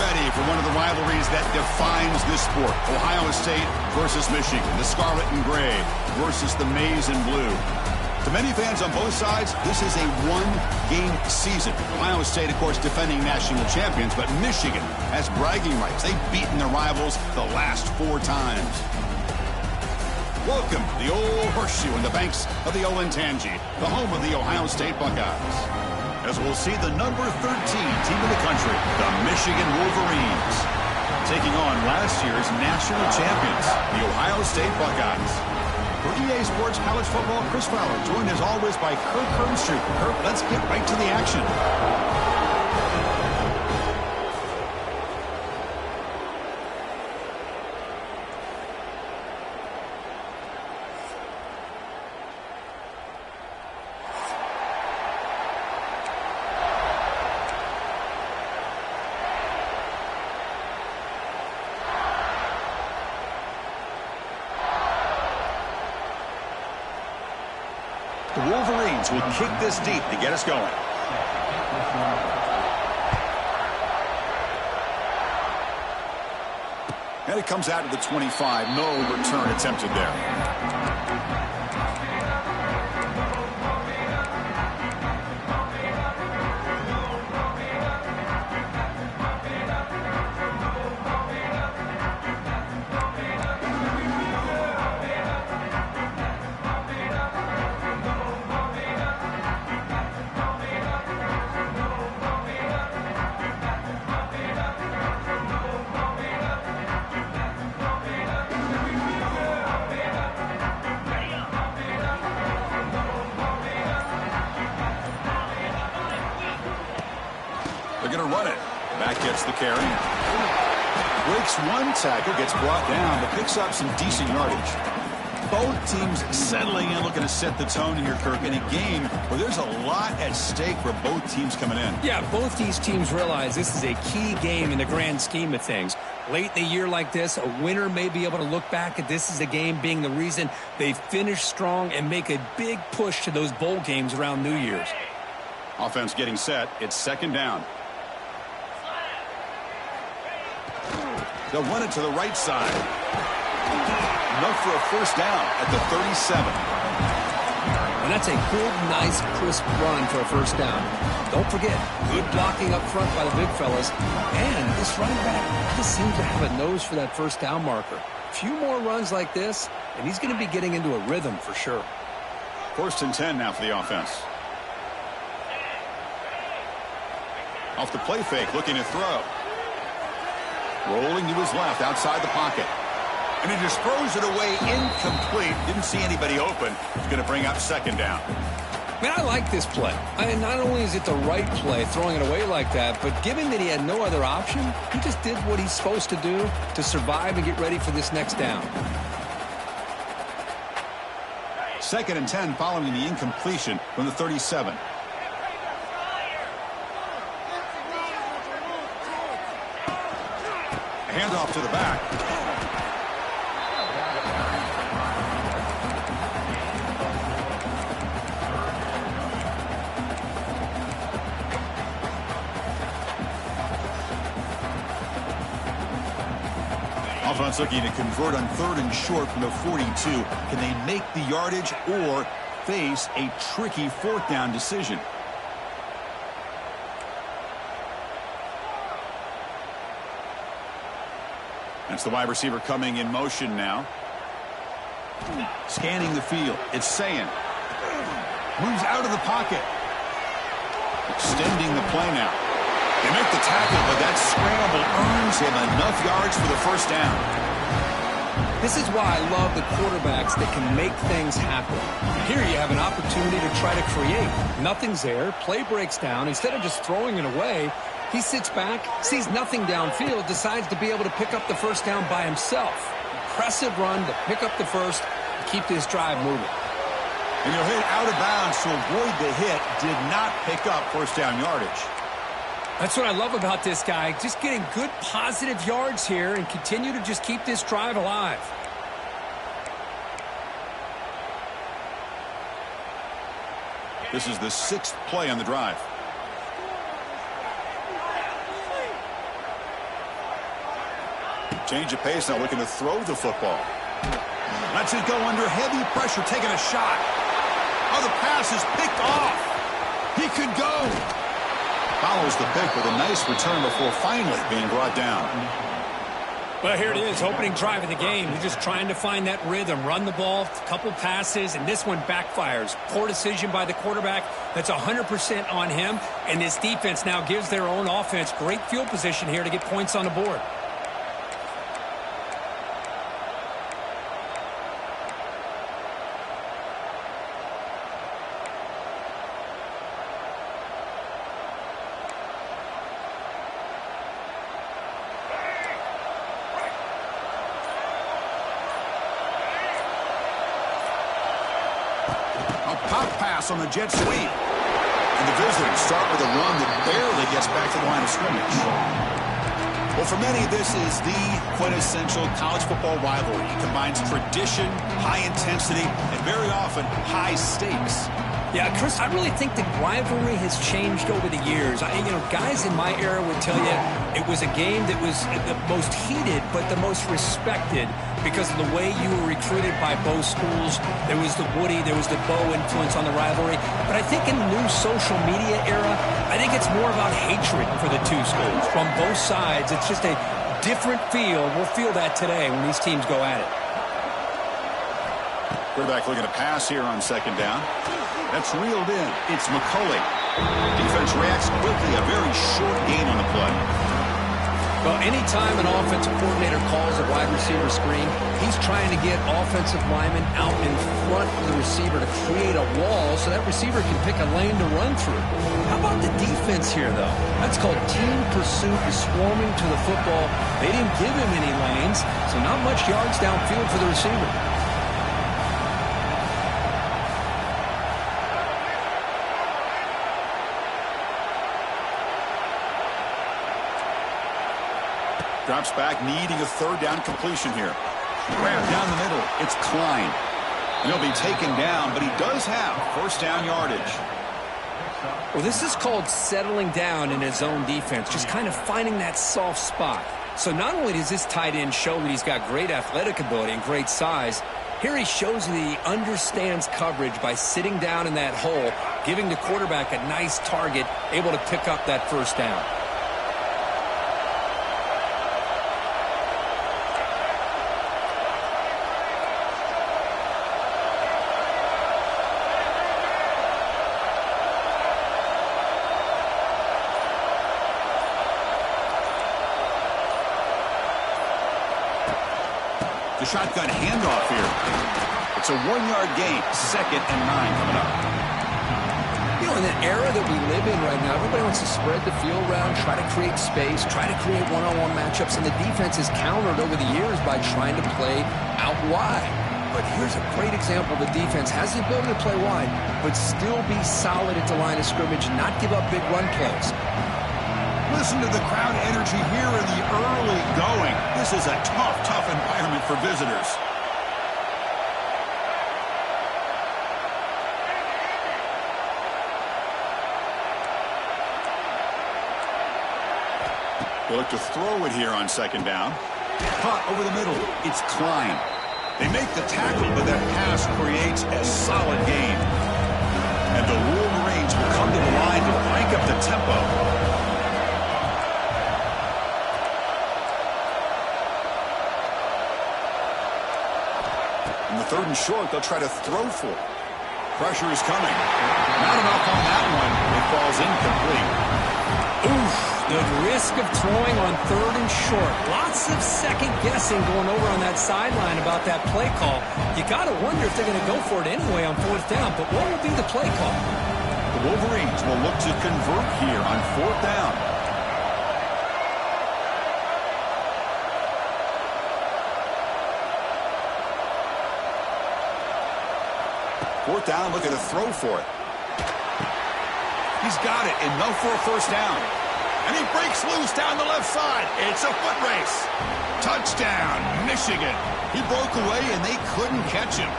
ready for one of the rivalries that defines this sport. Ohio State versus Michigan. The scarlet and gray versus the maize and blue. To many fans on both sides, this is a one-game season. Ohio State, of course, defending national champions, but Michigan has bragging rights. They've beaten their rivals the last 4 times. Welcome to the old horseshoe on the banks of the Olentangy, the home of the Ohio State Buckeyes. As we'll see the number 13 team in the country, the Michigan Wolverines, taking on last year's national champions, the Ohio State Buckeyes. For EA Sports College Football, Chris Fowler, joined as always by Kirk Herbstreit. Kirk, let's get right to the action. The Wolverines will kick this deep to get us going. And it comes out to the 25. No return attempted there. They're going to run it. Back gets the carry. Breaks one tackle, gets brought down, but picks up some decent yardage. Both teams settling in, looking to set the tone here, Kirk, in a game where there's a lot at stake for both teams coming in. Yeah, both these teams realize this is a key game in the grand scheme of things. Late in the year like this, a winner may be able to look back at this as a game being the reason they finish strong and make a big push to those bowl games around New Year's. Offense getting set. It's second down. They'll run it to the right side. Enough for a first down at the 37. And that's a good, nice, crisp run for a first down. Don't forget, good blocking up front by the big fellas. And this running back just seems to have a nose for that first down marker. A few more runs like this, and he's going to be getting into a rhythm for sure. First and 10 now for the offense. Off the play fake, looking to throw. Rolling to his left, outside the pocket. And he just throws it away incomplete. Didn't see anybody open. It's going to bring up second down. Man, I like this play. Not only is it the right play, throwing it away like that, but given that he had no other option, he just did what he's supposed to do to survive and get ready for this next down. Second and 10 following the incompletion from the 37. Handoff to the back. Offense looking to convert on third and short from the 42. Can they make the yardage or face a tricky fourth down decision? That's the wide receiver coming in motion now. Scanning the field. It's Sayin. Moves out of the pocket. Extending the play now. They make the tackle, but that scramble earns him enough yards for the first down. This is why I love the quarterbacks that can make things happen. Here you have an opportunity to try to create. Nothing's there. Play breaks down. Instead of just throwing it away, he sits back, sees nothing downfield, decides to be able to pick up the first down by himself. Impressive run to pick up the first, keep this drive moving. And he'll hit out of bounds to avoid the hit. Did not pick up first down yardage. That's what I love about this guy. Just getting good positive yards here and continue to just keep this drive alive. This is the 6th play on the drive. Change of pace now, looking to throw the football. Lets it go under heavy pressure, taking a shot. Oh, the pass is picked off. He could go. Follows the pick with a nice return before finally being brought down. Well, here it is, opening drive of the game. He's just trying to find that rhythm, run the ball, a couple passes, and this one backfires. Poor decision by the quarterback. That's 100% on him, and this defense now gives their own offense great field position here to get points on the board. Pop pass on the jet sweep. And the visitors start with a run that barely gets back to the line of scrimmage. Well, for many, this is the quintessential college football rivalry. It combines tradition, high intensity, and very often high stakes. Yeah, Chris, I really think the rivalry has changed over the years. Guys in my era would tell you it was a game that was the most heated but the most respected because of the way you were recruited by both schools. There was the Woody, there was the Bo influence on the rivalry. But I think in the new social media era, I think it's more about hatred for the two schools. From both sides, it's just a different feel. We'll feel that today when these teams go at it. Quarterback looking to pass here on second down. That's reeled in. It's McCulley. Defense reacts quickly. A very short gain on the play. Well, anytime an offensive coordinator calls a wide receiver screen, he's trying to get offensive linemen out in front of the receiver to create a wall so that receiver can pick a lane to run through. How about the defense here, though? That's called team pursuit, swarming to the football. They didn't give him any lanes, so not much yards downfield for the receiver. Drops back, needing a third down completion here. Grab down the middle. It's Klein. And he'll be taken down, but he does have first down yardage. Well, this is called settling down in his own defense, just kind of finding that soft spot. So not only does this tight end show that he's got great athletic ability and great size, here he shows that he understands coverage by sitting down in that hole, giving the quarterback a nice target, able to pick up that first down. The shotgun handoff here. It's a 1-yard gain. 2nd and 9 coming up. In the era that we live in right now, everybody wants to spread the field around, try to create space, try to create one-on-one matchups, and the defense is countered over the years by trying to play out wide. But here's a great example. The defense has the ability to play wide, but still be solid at the line of scrimmage and not give up big run plays. Listen to the crowd energy here in the early going. This is a tough environment for visitors. They look to throw it here on second down. Caught over the middle. It's Klein. They make the tackle, but that pass creates a solid gain. And the Wolverines will come to the line to crank up the tempo. In the 3rd and short, they'll try to throw for it. Pressure is coming. Not enough on that one. It falls incomplete. Oof, the risk of throwing on 3rd and short. Lots of second guessing going over on that sideline about that play call. You got to wonder if they're going to go for it anyway on 4th down, but what will be the play call? The Wolverines will look to convert here on 4th down. Fourth down, looking to throw for it. He's got it, enough for a first down. And he breaks loose down the left side. It's a foot race. Touchdown, Michigan. He broke away, and they couldn't catch him.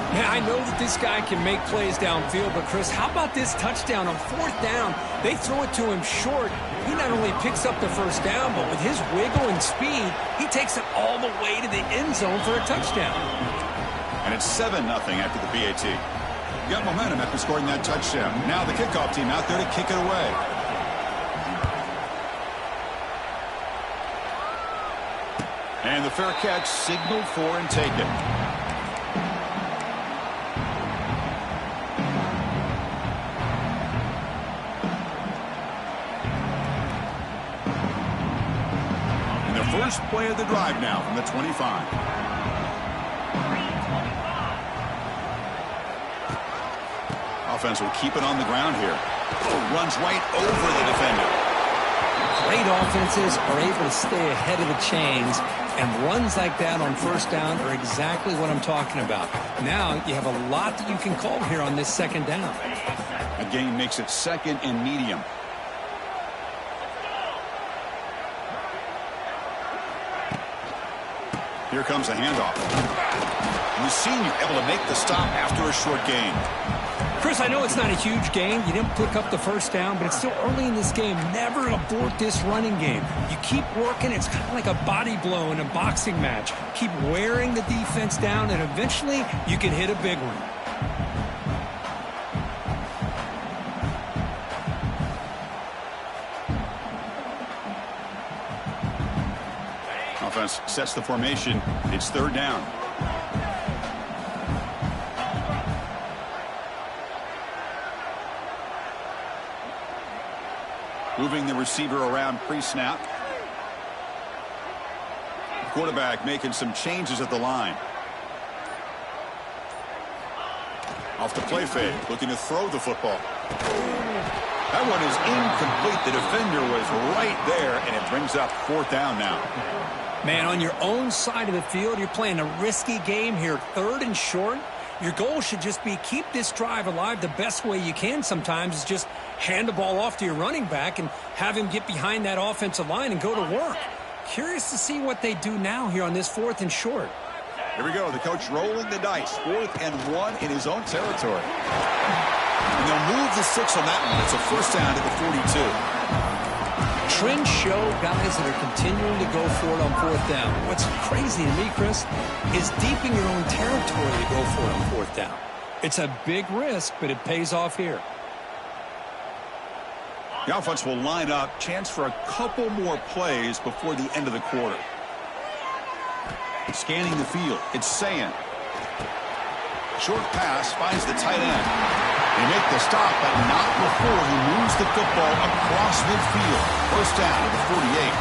Yeah, I know that this guy can make plays downfield, but Chris, how about this touchdown on 4th down? They throw it to him short. He not only picks up the first down, but with his wiggle and speed, he takes it all the way to the end zone for a touchdown. And it's 7-0 after the PAT. You got momentum after scoring that touchdown. Now the kickoff team out there to kick it away. And the fair catch signaled for and taken. First play of the drive now from the 25. Offense will keep it on the ground here. Runs right over the defender. Great offenses are able to stay ahead of the chains, and runs like that on 1st down are exactly what I'm talking about. Now you have a lot that you can call here on this 2nd down. A gain makes it 2nd and medium. Here comes a handoff. And the senior able to make the stop after a short gain. Chris, I know it's not a huge gain. You didn't pick up the 1st down, but it's still early in this game. Never abort this running game. You keep working. It's kind of like a body blow in a boxing match. Keep wearing the defense down, and eventually you can hit a big one. Offense sets the formation. It's 3rd down. Moving the receiver around pre-snap. Quarterback making some changes at the line. Off the play fake, looking to throw the football. That one is incomplete. The defender was right there, and it brings up 4th down now. Man, on your own side of the field, you're playing a risky game here. 3rd and short. Your goal should just be keep this drive alive the best way you can sometimes is just hand the ball off to your running back and have him get behind that offensive line and go to work. Curious to see what they do now here on this 4th and short. Here we go. The coach rolling the dice. 4th and 1 in his own territory. And they'll move the 6 on that one. It's a 1st down to the 42. Trends show guys that are continuing to go for it on 4th down. What's crazy to me, Chris, is deep in your own territory to go for it on 4th down. It's a big risk, but it pays off here. The offense will line up. Chance for a couple more plays before the end of the quarter. Scanning the field. It's Sayan. Short pass finds the tight end. They make the stop, but not before he moves the football across midfield. 1st down to the 48.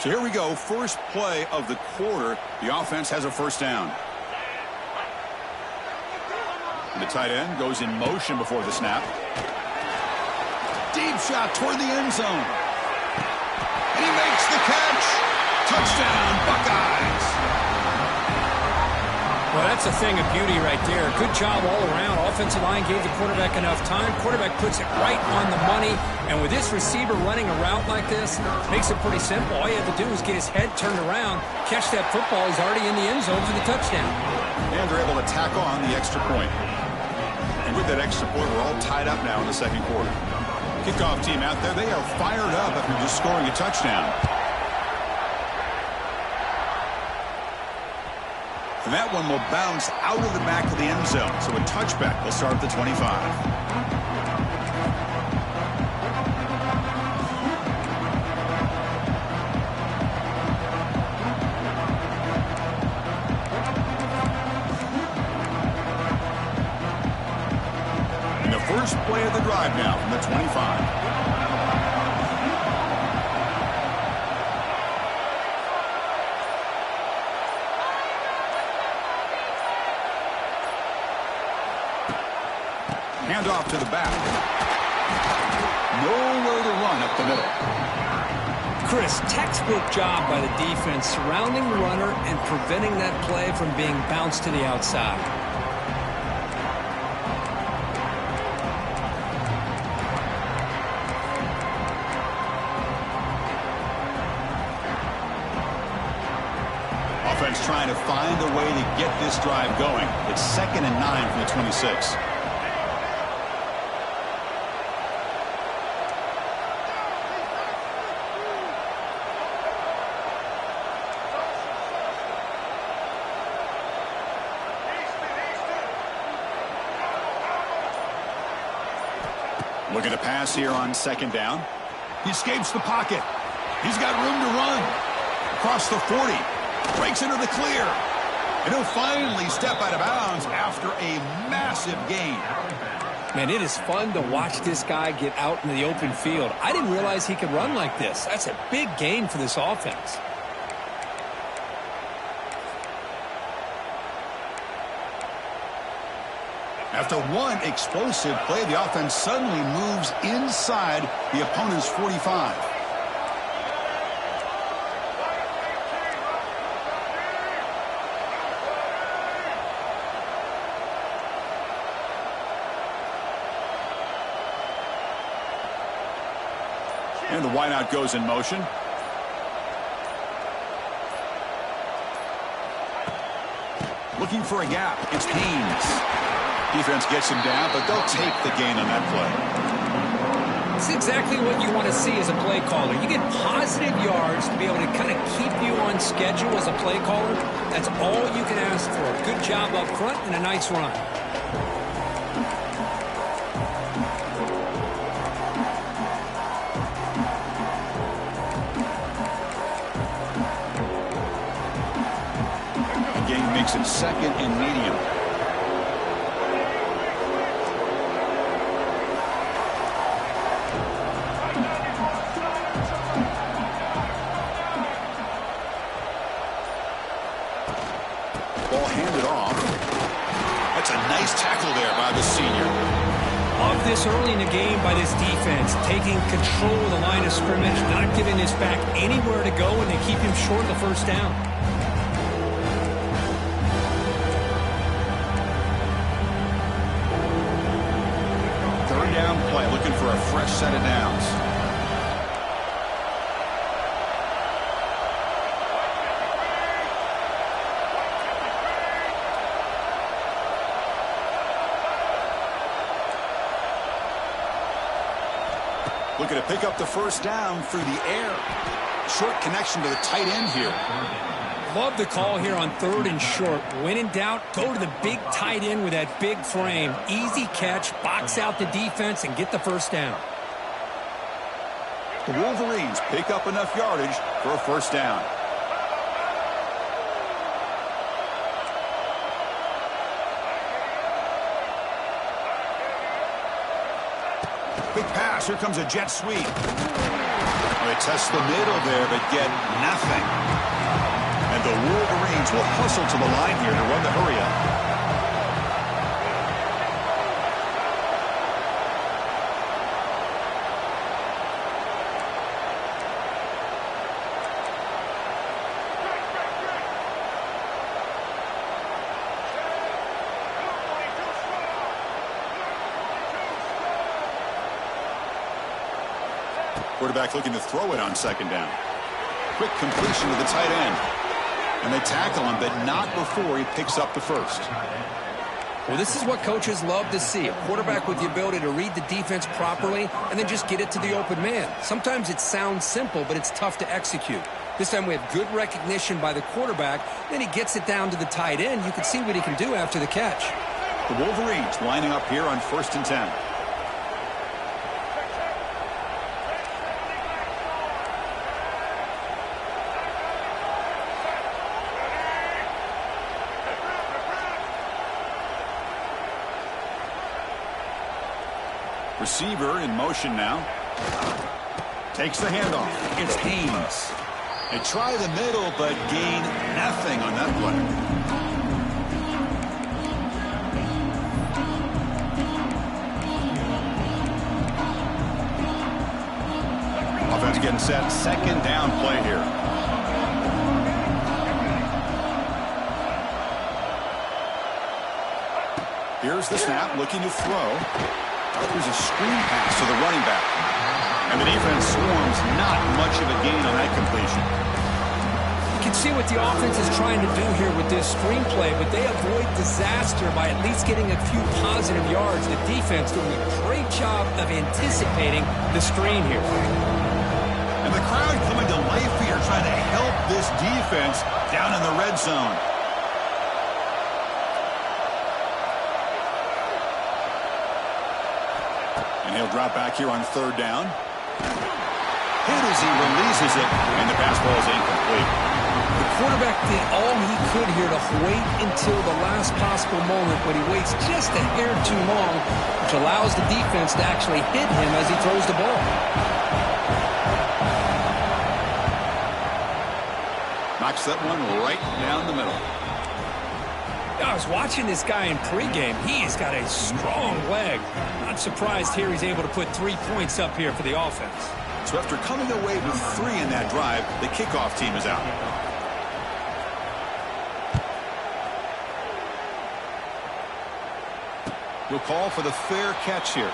So here we go. First play of the quarter. The offense has a 1st down. The tight end goes in motion before the snap. Deep shot toward the end zone. And he makes the catch. Touchdown, Buckeyes. Well, that's a thing of beauty right there. Good job all around. Offensive line gave the quarterback enough time. Quarterback puts it right on the money. And with this receiver running a route like this, makes it pretty simple. All you have to do is get his head turned around, catch that football. He's already in the end zone for the touchdown. And they're able to tack on the extra point. And with that extra point, we're all tied up now in the 2nd quarter. Kickoff team out there, they are fired up after just scoring a touchdown. And that one will bounce out of the back of the end zone. So a touchback will start at the 25. First play of the drive now from the 25. Handoff to the back. Nowhere to run up the middle. Chris, textbook job by the defense surrounding the runner and preventing that play from being bounced to the outside. Offense trying to find a way to get this drive going. It's 2nd and 9 from the 26. Look at the pass here on 2nd down. He escapes the pocket. He's got room to run. Across the 40. Breaks into the clear. And he'll finally step out of bounds after a massive gain. Man, it is fun to watch this guy get out in the open field. I didn't realize he could run like this. That's a big gain for this offense. After one explosive play, the offense suddenly moves inside the opponent's 45. And the wideout goes in motion. Looking for a gap. It's Haynes. Defense gets him down, but they'll take the gain on that play. It's exactly what you want to see as a play caller. You get positive yards to be able to kind of keep you on schedule as a play caller. That's all you can ask for. A good job up front and a nice run. The game makes it 2nd and medium. Ball handed off. That's a nice tackle there by the senior. Love this early in the game by this defense, taking control of the line of scrimmage, not giving this back anywhere to go, and they keep him short of the first down. Third down play, looking for a fresh set of downs. Looking to pick up the first down through the air. Short connection to the tight end here. Love the call here on 3rd and short. When in doubt, go to the big tight end with that big frame. Easy catch, box out the defense, and get the first down. The Wolverines pick up enough yardage for a first down. Big pass. Here comes a jet sweep. They test the middle there, but get nothing. And the Wolverines will hustle to the line here to run the hurry up. Quarterback looking to throw it on 2nd down. Quick completion to the tight end. And they tackle him, but not before he picks up the first. Well, this is what coaches love to see. A quarterback with the ability to read the defense properly and then just get it to the open man. Sometimes it sounds simple, but it's tough to execute. This time we have good recognition by the quarterback. Then he gets it down to the tight end. You can see what he can do after the catch. The Wolverines lining up here on 1st and 10. Receiver in motion now. Takes the handoff. It's Haynes. They try the middle, but gain nothing on that play. Offense getting set. Second down play here. Here's the snap, looking to throw. There's a screen pass to the running back. And the defense swarms. Not much of a gain on that completion. You can see what the offense is trying to do here with this screenplay, but they avoid disaster by at least getting a few positive yards. The defense doing a great job of anticipating the screen here. And the crowd coming to life here, trying to help this defense down in the red zone. And he'll drop back here on third down. Hit as he releases it, and the pass ball is incomplete. The quarterback did all he could here to wait until the last possible moment, but he waits just a hair too long, which allows the defense to actually hit him as he throws the ball. Knocks that one right down the middle. I was watching this guy in pregame. He's got a strong leg. Not surprised here he's able to put 3 points up here for the offense. So after coming away with 3 in that drive, the kickoff team is out. We'll call for the fair catch here.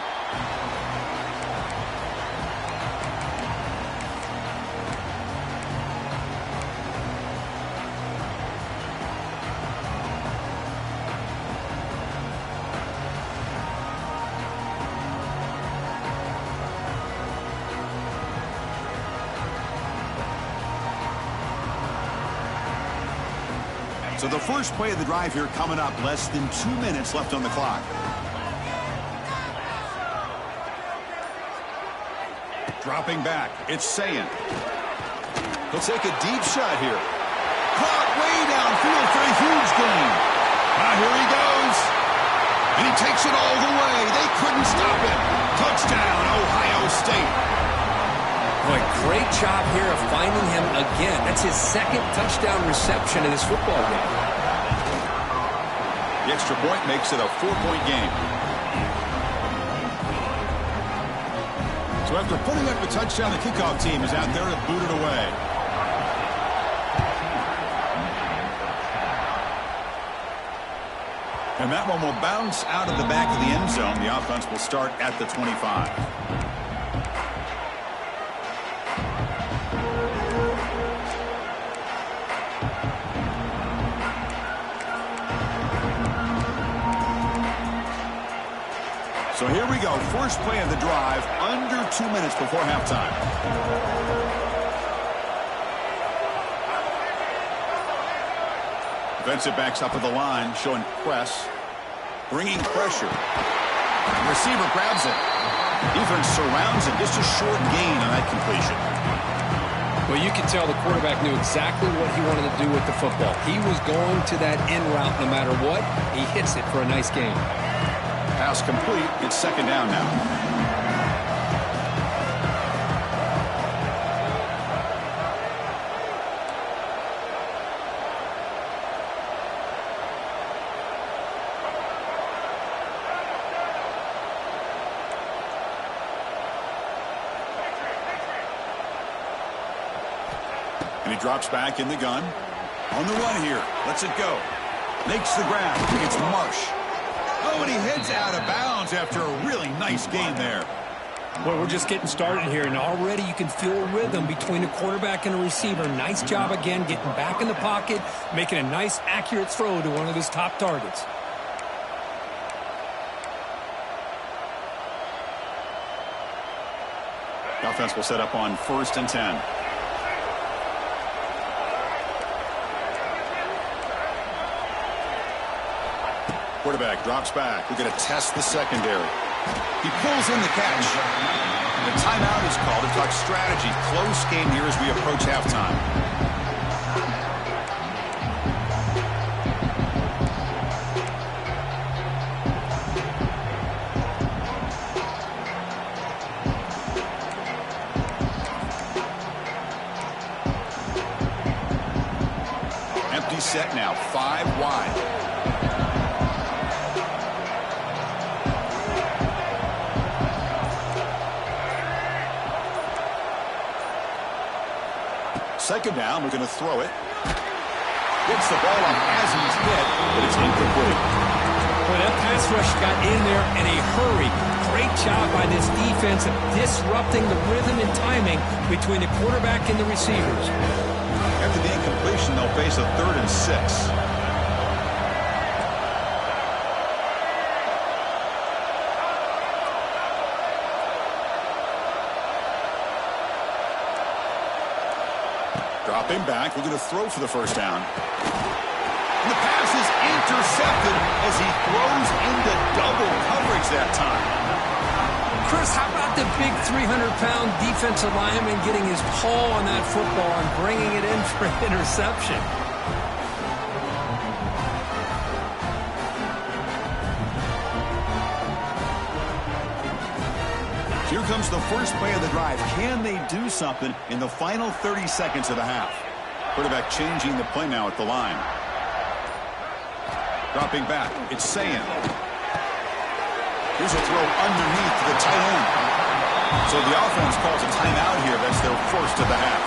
So the first play of the drive here coming up, less than 2 minutes left on the clock. Dropping back, it's Sayin. He'll take a deep shot here. Caught way downfield for a huge gain. Now here he goes. And he takes it all the way. They couldn't stop him. Touchdown, Ohio State. Boy, great job here of finding him again. That's his second touchdown reception in this football game. The extra point makes it a 4-point game. So after putting up a touchdown, the kickoff team is out there to boot it away. And that one will bounce out of the back of the end zone. The offense will start at the 25. So here we go. First play of the drive, under 2 minutes before halftime. Defensive backs up at the line, showing press, bringing pressure. The receiver grabs it. Defense surrounds it. Just a short gain on that completion. Well, you can tell the quarterback knew exactly what he wanted to do with the football. He was going to that end route no matter what. He hits it for a nice gain. Pass complete. It's second down now. And he drops back in the gun. On the run here. Lets it go. Makes the grab. It's Marsh. Oh, and he heads out of bounds after a really nice game there. Well, we're just getting started here, and already you can feel a rhythm between a quarterback and a receiver. Nice job again getting back in the pocket, making a nice, accurate throw to one of his top targets. The offense will set up on 1st and 10. Quarterback drops back. We're going to test the secondary. He pulls in the catch. The timeout is called to talk strategy. Close game here as we approach halftime. Empty set now, 5 wide. second down, we're going to throw it. Gets the ball up as he's hit, but it's incomplete. Well, that pass rush got in there in a hurry. Great job by this defense of disrupting the rhythm and timing between the quarterback and the receivers. After the incompletion, they'll face a 3rd and 6. Dropping back, we're going to throw for the first down. And the pass is intercepted as he throws into double coverage that time. Chris, how about the big 300-pound defensive lineman getting his paw on that football and bringing it in for an interception? Here comes the first play of the drive. Can they do something in the final 30 seconds of the half? Quarterback changing the play now at the line. Dropping back, it's Sayan. Here's a throw underneath to the tight end. So the offense calls a timeout here. That's their first of the half.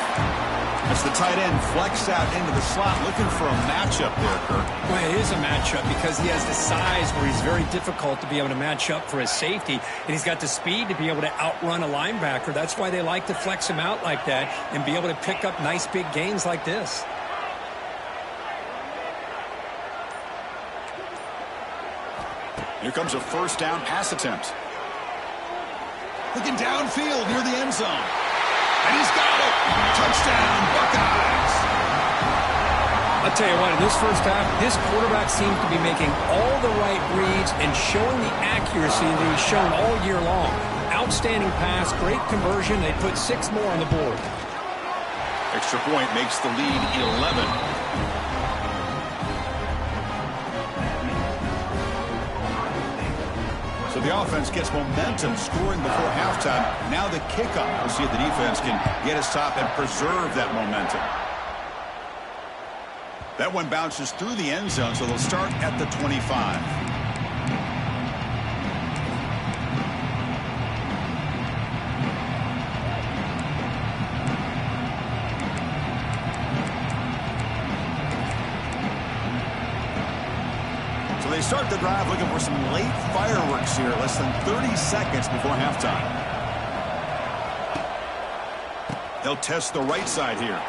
As the tight end flex out into the slot, looking for a matchup there, Kirk. Well, it is a matchup because he has the size where he's very difficult to be able to match up for his safety, and he's got the speed to be able to outrun a linebacker. That's why they like to flex him out like that and be able to pick up nice big gains like this. Here comes a first down pass attempt. Looking downfield near the end zone. And he's got it. Touchdown, Buckeyes. I'll tell you what, in this first half, this quarterback seems to be making all the right reads and showing the accuracy that he's shown all year long. Outstanding pass, great conversion. They put 6 more on the board. Extra point makes the lead 11. So the offense gets momentum, scoring before halftime. Now the kickoff. We'll see if the defense can get a stop and preserve that momentum. That one bounces through the end zone, so they'll start at the 25. They start the drive looking for some late fireworks here, less than 30 seconds before halftime. They'll test the right side here.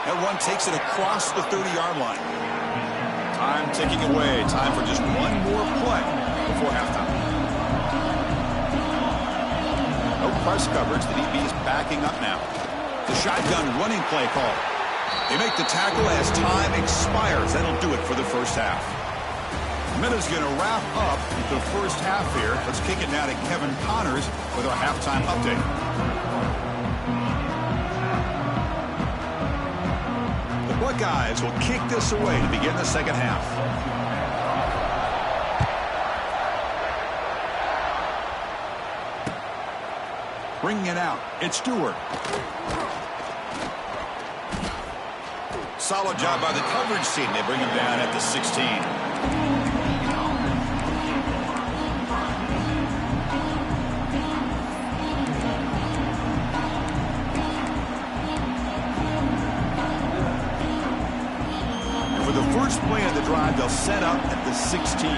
That one takes it across the 30-yard line. Time ticking away. Time for just one more play before halftime. No press coverage. The DB is backing up now. The shotgun running play call. They make the tackle as time expires. That'll do it for the first half. Minute's going to wrap up the first half here. Let's kick it now to Kevin Connors with our halftime update. The Buckeyes will kick this away to begin the second half. Bringing it out, it's Stewart. Solid job by the coverage team. They bring him down at the 16. First play of the drive, they'll set up at the 16.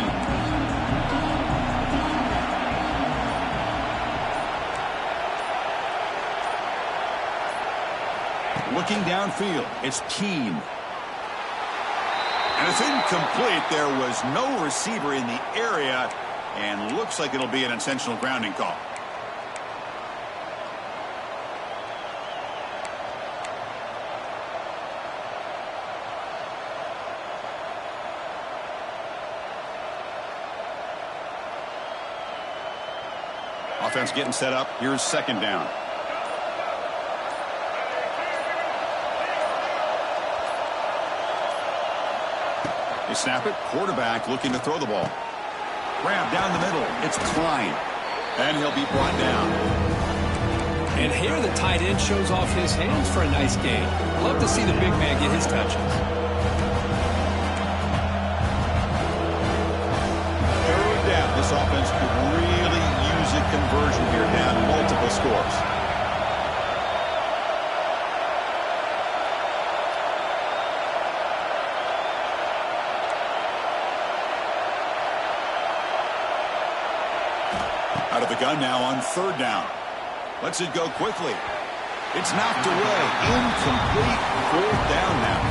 Looking downfield, it's Keene. And it's incomplete. There was no receiver in the area, and looks like it'll be an intentional grounding call. Offense getting set up. Here's second down. They snap it. Quarterback looking to throw the ball. Grab down the middle. It's Klein. And he'll be brought down. And here the tight end shows off his hands for a nice gain. Love to see the big man get his touches. Third down. This offense could really use a conversion here, down multiple scores. the gun now on 3rd down. Lets it go quickly. It's knocked away. Incomplete. 4th down now.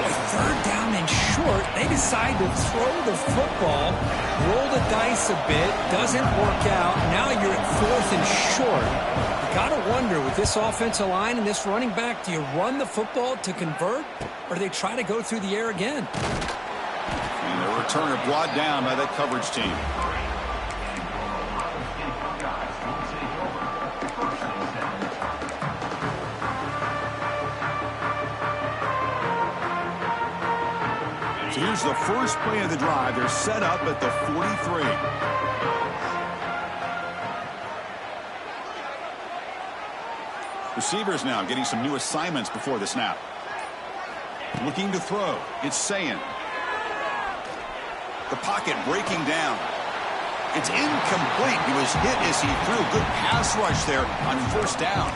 Boy, 3rd down and short. They decide to throw the football, roll the dice a bit, doesn't work out. Now you're at 4th and short. You got to wonder, with this offensive line and this running back, do you run the football to convert, or do they try to go through the air again? And the returner brought down by that coverage team. So here's the first play of the drive. They're set up at the 43. Receivers now getting some new assignments before the snap. Looking to throw. It's Sayin. The pocket breaking down. It's incomplete. He was hit as he threw. Good pass rush there on 1st down.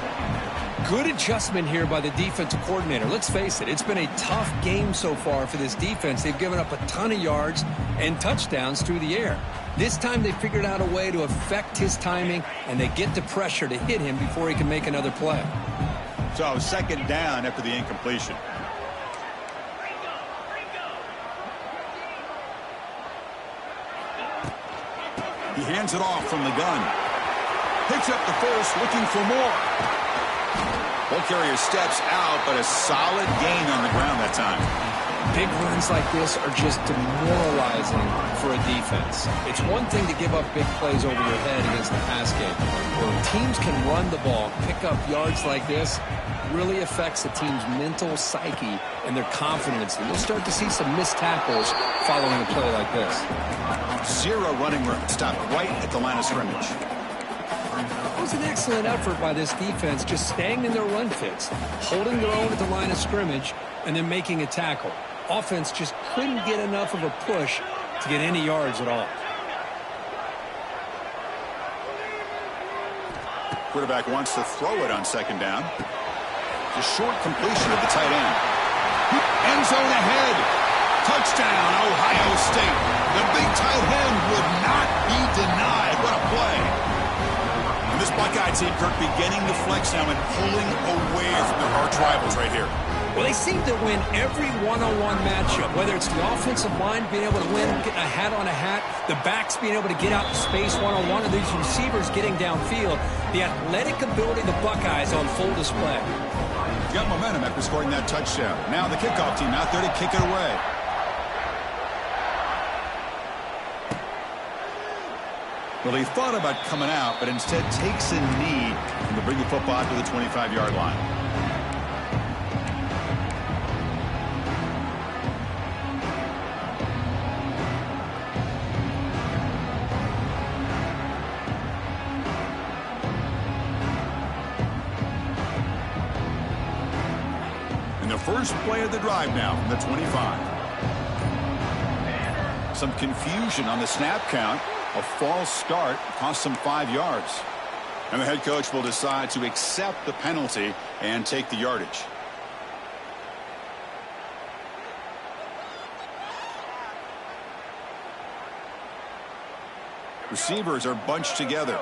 Good adjustment here by the defensive coordinator. Let's face it, it's been a tough game so far for this defense. They've given up a ton of yards and touchdowns through the air. This time they figured out a way to affect his timing, and they get the pressure to hit him before he can make another play. So 2nd down after the incompletion. He hands it off from the gun. Picks up the first, looking for more. Ball carrier steps out, but a solid gain on the ground that time. Big runs like this are just demoralizing for a defense. It's one thing to give up big plays over your head against the pass game. When teams can run the ball, pick up yards like this, really affects the team's mental psyche and their confidence. And you'll start to see some missed tackles following a play like this. 0 running room. Stopped right at the line of scrimmage. It was an excellent effort by this defense, just staying in their run fits, holding their own at the line of scrimmage, and then making a tackle. Offense just couldn't get enough of a push to get any yards at all. Quarterback wants to throw it on 2nd down. The short completion of the tight end. End zone ahead. Touchdown, Ohio State. The big tight end would not be denied. What a play. This Buckeye team, Kirk, beginning to flex now and pulling away from their arch rivals right here. Well, they seem to win every one-on-one matchup, whether it's the offensive line being able to win, getting a hat on a hat, the backs being able to get out in space one-on-one, and these receivers getting downfield. The athletic ability of the Buckeyes on full display. Got momentum after scoring that touchdown. Now the kickoff team out there to kick it away. Well, he thought about coming out, but instead takes a knee and to bring the football to the 25-yard line. And the first play of the drive now from the 25. Some confusion on the snap count. A false start cost them 5 yards. And the head coach will decide to accept the penalty and take the yardage. Receivers are bunched together.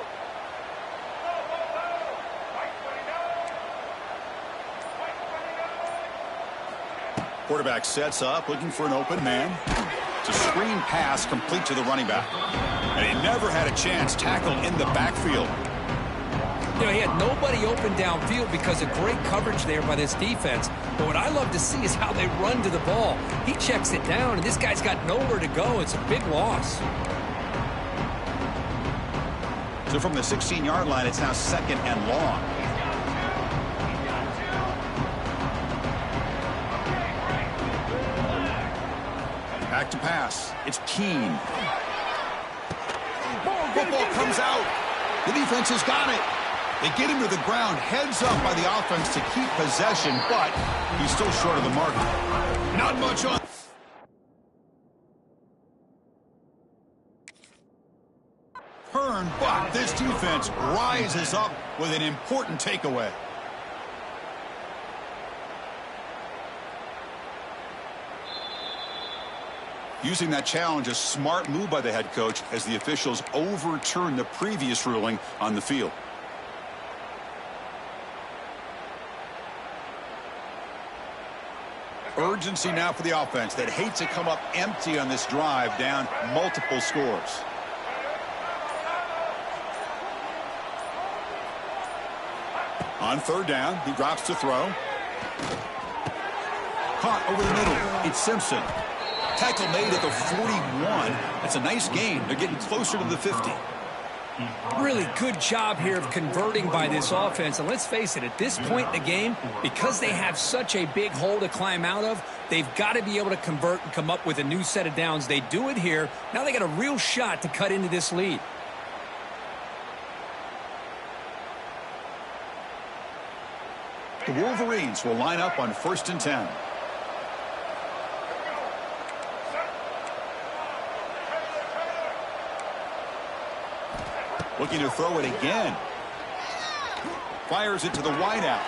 Quarterback sets up, looking for an open man. It's a screen pass complete to the running back. And he never had a chance tackled in the backfield. You know, he had nobody open downfield because of great coverage there by this defense. But what I love to see is how they run to the ball. He checks it down, and this guy's got nowhere to go. It's a big loss. So from the 16-yard line, it's now 2nd and long. Back to pass. It's Keene. Football comes out. The defense has got it. They get him to the ground, heads up by the offense to keep possession, but he's still short of the mark. Not much on. Turn, but this defense rises up with an important takeaway. Using that challenge, a smart move by the head coach as the officials overturn the previous ruling on the field. Urgency now for the offense that hates to come up empty on this drive, down multiple scores. On third down, he drops to throw. Caught over the middle. It's Simpson. Tackle made at the 41. That's a nice gain. They're getting closer to the 50. Really good job here of converting by this offense. And let's face it, at this point in the game, because they have such a big hole to climb out of, they've got to be able to convert and come up with a new set of downs. They do it here. Now they got a real shot to cut into this lead. The Wolverines will line up on 1st and 10. Looking to throw it again. Fires it to the wideout.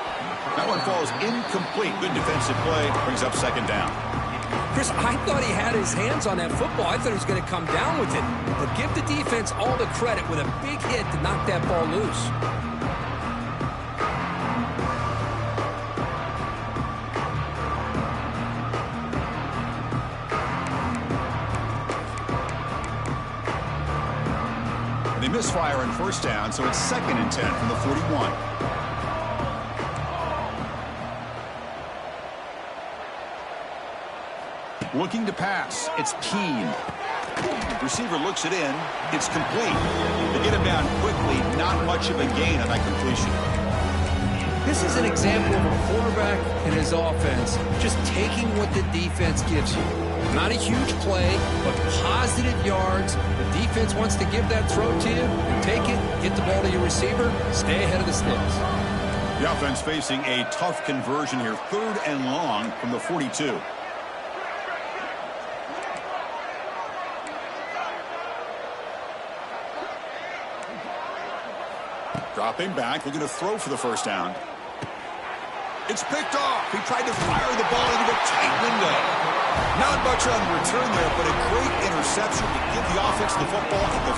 That one falls incomplete. Good defensive play. Brings up 2nd down. Chris, I thought he had his hands on that football. I thought he was going to come down with it. But give the defense all the credit with a big hit to knock that ball loose. They misfire on 1st down, so it's 2nd and 10 from the 41. Looking to pass. It's Keene. Receiver looks it in. It's complete. They get him down quickly. Not much of a gain on that completion. This is an example of a quarterback and his offense just taking what the defense gives you. Not a huge play, but positive yards. The defense wants to give that throw to you. Take it, get the ball to your receiver, stay ahead of the sticks. The offense facing a tough conversion here. 3rd and long from the 42. Dropping back, looking to throw for the 1st down. It's picked off. He tried to fire the ball into a tight window. Not much on the return there, but a great interception to give the offense the football at the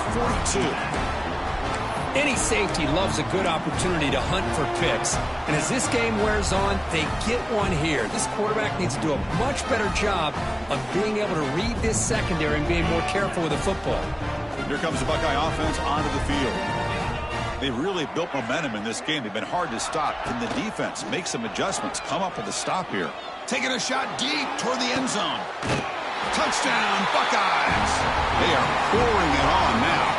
42. Any safety loves a good opportunity to hunt for picks. And as this game wears on, they get one here. This quarterback needs to do a much better job of being able to read this secondary and being more careful with the football. Here comes the Buckeye offense onto the field. They've really built momentum in this game. They've been hard to stop. Can the defense make some adjustments, come up with a stop here? Taking a shot deep toward the end zone. Touchdown, Buckeyes. They are pouring it on now.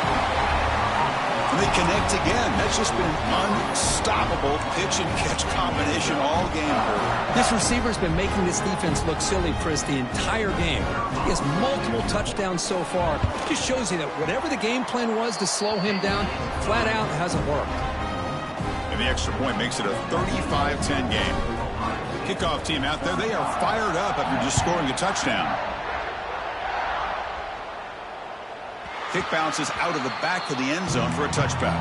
And they connect again. That's just been an unstoppable pitch-and-catch combination all game. This receiver's been making this defense look silly, Chris, the entire game. He has multiple touchdowns so far. Just shows you that whatever the game plan was to slow him down, flat out hasn't worked. And the extra point makes it a 35-10 game. Kickoff team out there, they are fired up after just scoring a touchdown. Kick bounces out of the back of the end zone for a touchback.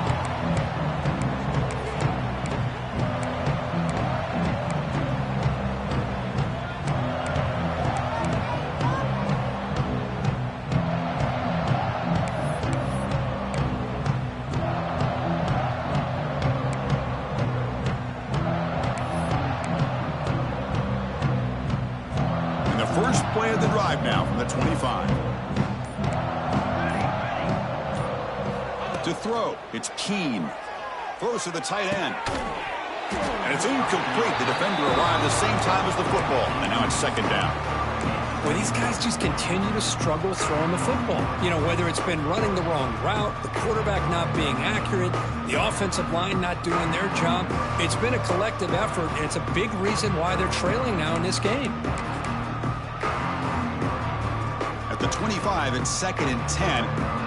And the first play of the drive now from the 25. To throw, it's Keene. Throws to the tight end. And it's incomplete. The defender arrived the same time as the football. And now it's 2nd down. Well, these guys just continue to struggle throwing the football. You know, whether it's been running the wrong route, the quarterback not being accurate, the offensive line not doing their job. It's been a collective effort, and it's a big reason why they're trailing now in this game. At the 25, it's 2nd and 10.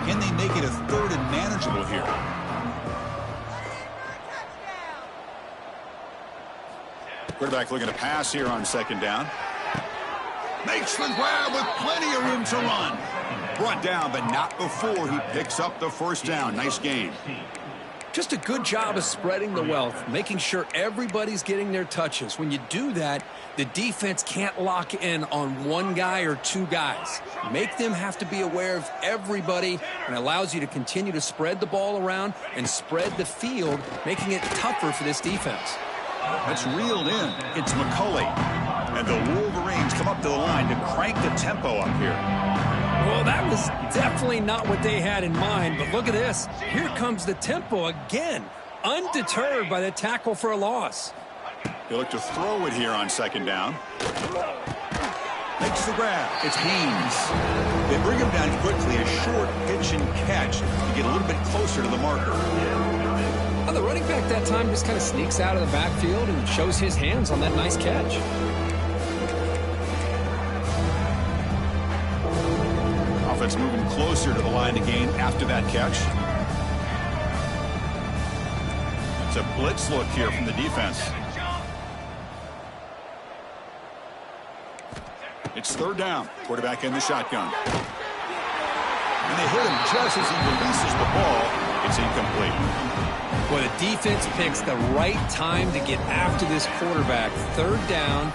Can they make it a 3rd and manageable here? Quarterback looking to pass here on 2nd down. Makes the grab with plenty of room to run. Brought down, but not before he picks up the 1st down. Nice game. Just a good job of spreading the wealth, making sure everybody's getting their touches. When you do that, the defense can't lock in on one guy or two guys. Make them have to be aware of everybody, and allows you to continue to spread the ball around and spread the field, making it tougher for this defense. That's reeled in. It's McCulley. And the Wolverines come up to the line to crank the tempo up here. Well, that was definitely not what they had in mind, but look at this. Here comes the tempo again, undeterred by the tackle for a loss. They look to throw it here on second down. Makes the grab. It's Haynes. They bring him down quickly, a short pitch and catch to get a little bit closer to the marker. Well, the running back that time just kind of sneaks out of the backfield and shows his hands on that nice catch. Offense moving closer to the line to gain after that catch. It's a blitz look here from the defense. It's third down. Quarterback in the shotgun. And they hit him just as he releases the ball. It's incomplete. Well, the defense picks the right time to get after this quarterback. Third down,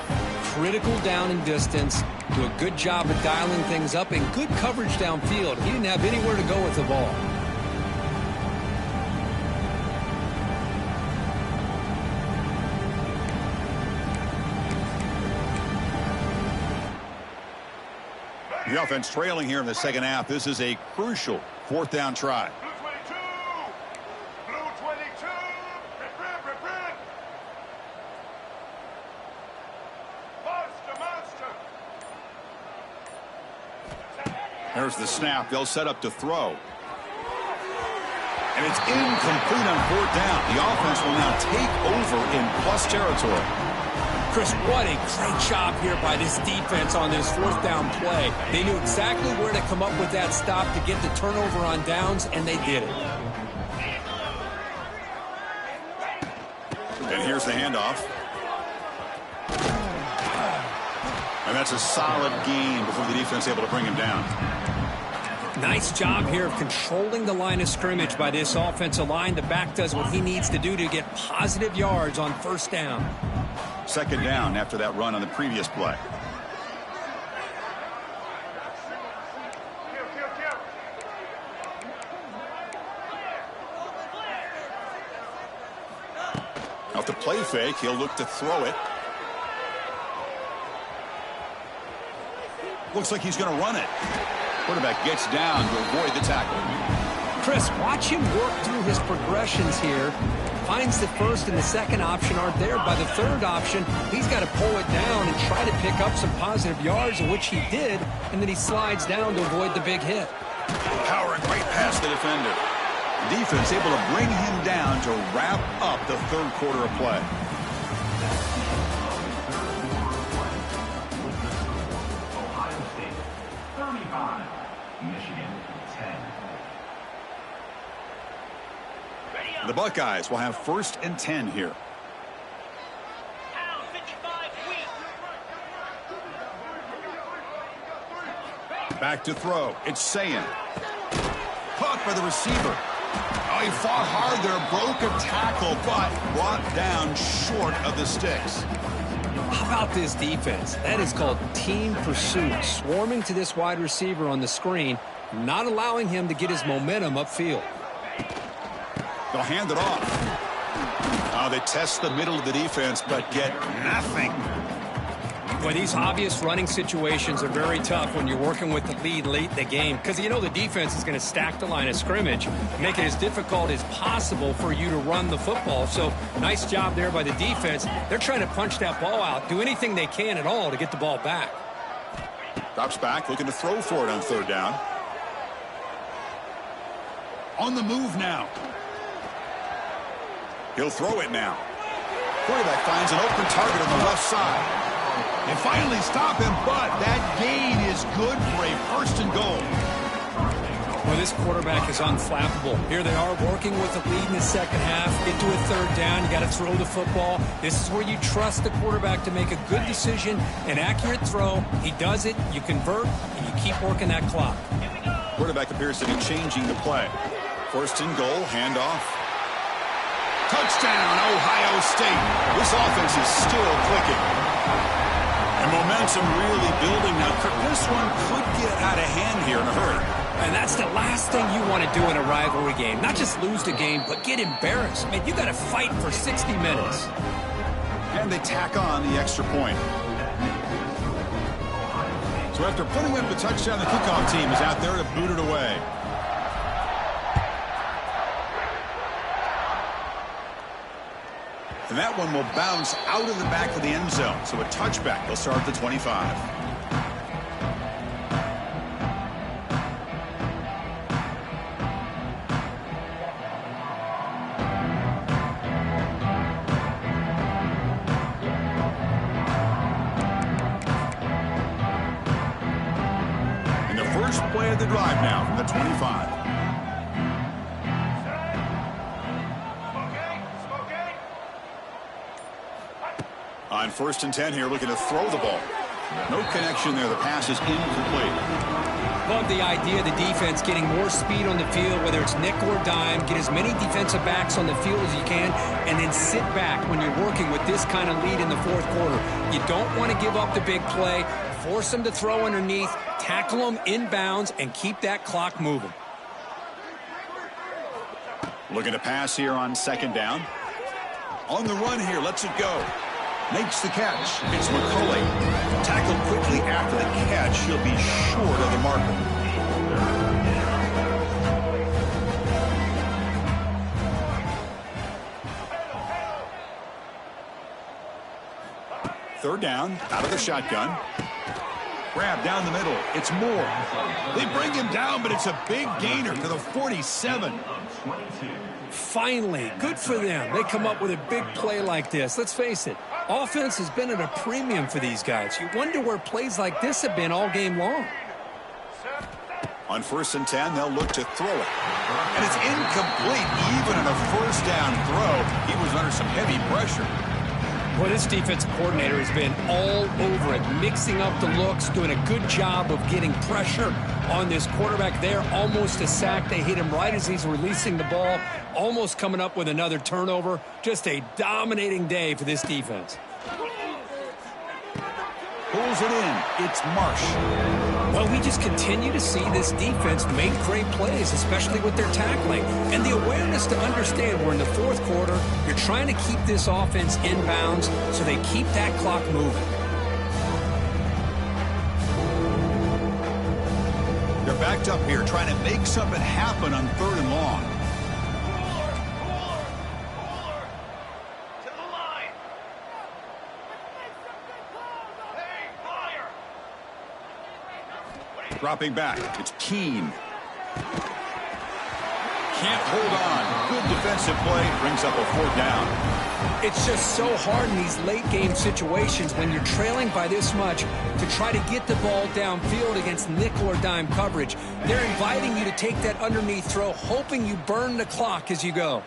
critical down and distance. Do a good job of dialing things up and good coverage downfield. He didn't have anywhere to go with the ball. The offense trailing here in the second half. This is a crucial fourth down try. There's the snap. They'll set up to throw. And it's incomplete on fourth down. The offense will now take over in plus territory. Chris, what a great job here by this defense on this fourth down play. They knew exactly where to come up with that stop to get the turnover on downs, and they did it. And here's the handoff. And that's a solid gain before the defense able to bring him down. Nice job here of controlling the line of scrimmage by this offensive line. The back does what he needs to do to get positive yards on first down. Second down after that run on the previous play. Off the play fake, he'll look to throw it. Looks like he's going to run it. Quarterback gets down to avoid the tackle. Chris, watch him work through his progressions here. Finds the first and the second option aren't there. By the third option, he's got to pull it down and try to pick up some positive yards, which he did, and then he slides down to avoid the big hit. Power and great pass the defender. Defense able to bring him down to wrap up the third quarter of play. Ohio State 35, Michigan 10. The Buckeyes will have first and 10 here. Back to throw. It's Sayin. Caught by the receiver. Oh, he fought hard there, broke a tackle, but brought down short of the sticks. How about this defense? That is called team pursuit. Swarming to this wide receiver on the screen, not allowing him to get his momentum upfield. They'll hand it off. They test the middle of the defense, but get nothing. Well, these obvious running situations are very tough when you're working with the lead late in the game, because you know the defense is going to stack the line of scrimmage, make it as difficult as possible for you to run the football. So nice job there by the defense. They're trying to punch that ball out, do anything they can at all to get the ball back. Drops back, looking to throw for it on third down. On the move now. He'll throw it now. Quarterback finds an open target on the left side. They finally stop him, but that gain is good for a first and goal. Well, this quarterback is unflappable. Here they are working with a lead in the second half. Get to a third down. You got to throw the football. This is where you trust the quarterback to make a good decision, an accurate throw. He does it, you convert, and you keep working that clock. Quarterback appears to be changing the play. First and goal, handoff. Touchdown, Ohio State. This offense is still clicking. And momentum really building now. This one could get out of hand here in a hurry. And that's the last thing you want to do in a rivalry game. Not just lose the game, but get embarrassed. I mean, you got to fight for 60 minutes. And they tack on the extra point. So after putting up the touchdown, the kickoff team is out there to boot it away. And that one will bounce out of the back of the end zone. So a touchback. They'll start at the 25. And the first play of the drive now from the 25. On 1st and 10 here, looking to throw the ball. No connection there. The pass is incomplete. Love the idea of the defense getting more speed on the field, whether it's nickel or dime. Get as many defensive backs on the field as you can, and then sit back when you're working with this kind of lead in the fourth quarter. You don't want to give up the big play. Force them to throw underneath, tackle them inbounds, and keep that clock moving. Looking to pass here on 2nd down. On the run here, lets it go. Makes the catch. It's McCulley. Tackled quickly after the catch. He'll be short of the marker. Third down, out of the shotgun. Grab down the middle. It's Moore. They bring him down, but it's a big gainer to the 47. Finally, good for them. They come up with a big play like this. Let's face it, offense has been at a premium for these guys. You wonder where plays like this have been all game long. On 1st and 10, they'll look to throw it. And it's incomplete. Even in a 1st down throw, he was under some heavy pressure. Well, this defensive coordinator has been all over it, mixing up the looks, doing a good job of getting pressure on this quarterback there. Almost a sack. They hit him right as he's releasing the ball, almost coming up with another turnover. Just a dominating day for this defense. Pulls it in. It's Marsh. Well, we just continue to see this defense make great plays, especially with their tackling. And the awareness to understand we're in the fourth quarter. You're trying to keep this offense inbounds so they keep that clock moving. They're backed up here trying to make something happen on 3rd and long. Dropping back, it's Keene. Can't hold on. Good defensive play, brings up a 4th down. It's just so hard in these late-game situations when you're trailing by this much to try to get the ball downfield against nickel or dime coverage. They're inviting you to take that underneath throw, hoping you burn the clock as you go.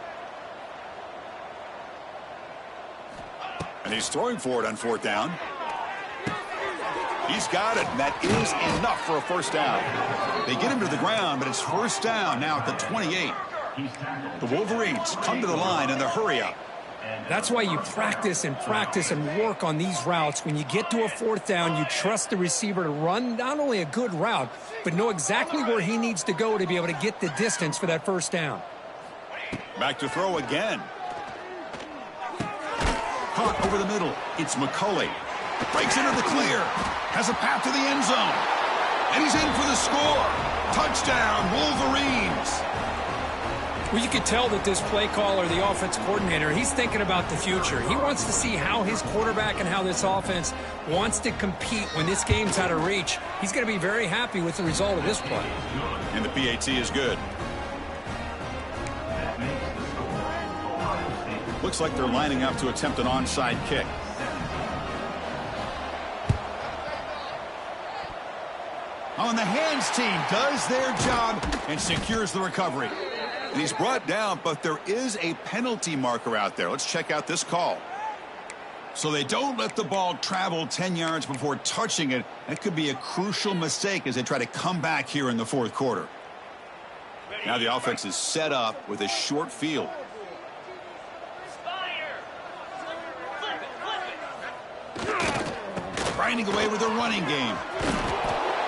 And he's throwing for it on 4th down. He's got it, and that is enough for a 1st down. They get him to the ground, but it's 1st down now at the 28. The Wolverines come to the line in the hurry-up. That's why you practice and work on these routes. When you get to a 4th down, you trust the receiver to run not only a good route, but know exactly where he needs to go to be able to get the distance for that 1st down. Back to throw again. Caught over the middle. It's McCulley. Breaks into the clear. Has a path to the end zone. And he's in for the score. Touchdown, Wolverines. Well, you can tell that this play caller, the offense coordinator, he's thinking about the future. He wants to see how his quarterback and how this offense wants to compete when this game's out of reach. He's going to be very happy with the result of this play. And the PAT is good. Looks like they're lining up to attempt an onside kick. Oh, and the hands team does their job and secures the recovery. And he's brought down, but there is a penalty marker out there. Let's check out this call. So they don't let the ball travel 10 yards before touching it. That could be a crucial mistake as they try to come back here in the 4th quarter. Now the offense is set up with a short field. grinding away with a running game.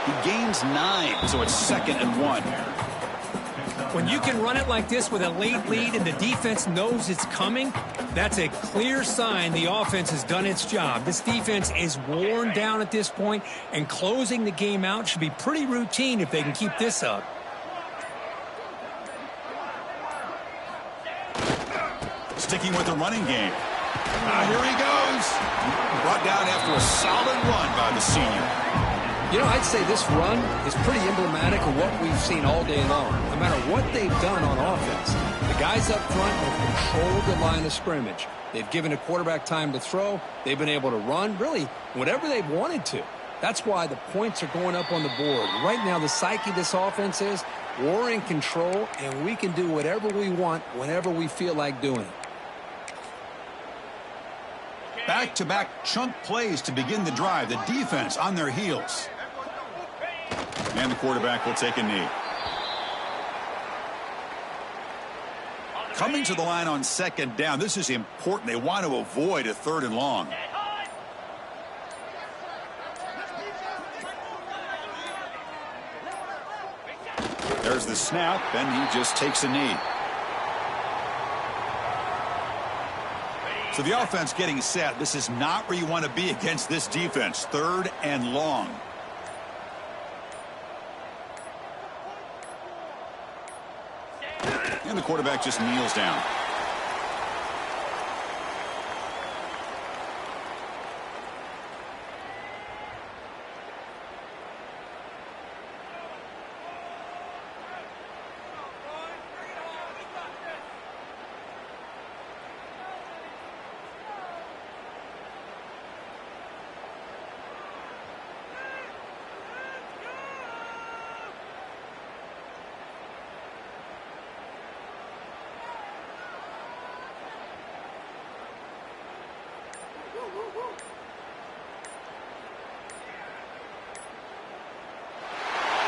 He gains 9, so it's 2nd and 1. When you can run it like this with a late lead and the defense knows it's coming, that's a clear sign the offense has done its job. This defense is worn down at this point, and closing the game out should be pretty routine if they can keep this up. Sticking with the running game. Here he goes. Brought down after a solid run by the senior. You know, I'd say this run is pretty emblematic of what we've seen all day long. No matter what they've done on offense, the guys up front have controlled the line of scrimmage. They've given a quarterback time to throw. They've been able to run, really, whatever they've wanted to. That's why the points are going up on the board. Right now, the psyche of this offense is we're in control, and we can do whatever we want whenever we feel like doing it. Back-to-back chunk plays to begin the drive. The defense on their heels. And the quarterback will take a knee. Coming to the line on 2nd down. This is important. They want to avoid a 3rd and long. There's the snap, and he just takes a knee. So the offense getting set. This is not where you want to be against this defense. 3rd and long. And the quarterback just kneels down.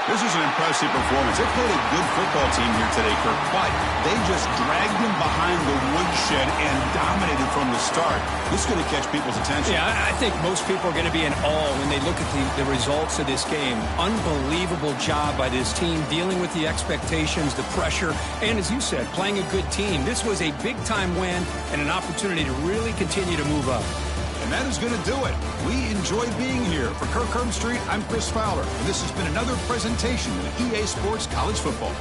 This is an impressive performance. They've played a good football team here today, Kirk, but they just dragged them behind the woodshed and dominated from the start. This is going to catch people's attention. Yeah, I think most people are going to be in awe when they look at the results of this game. Unbelievable job by this team dealing with the expectations, the pressure, and as you said, playing a good team. This was a big-time win and an opportunity to really continue to move up. And that is going to do it. We enjoyed being here. For Kirk Herbstreit, I'm Chris Fowler, and this has been another presentation of EA Sports College Football.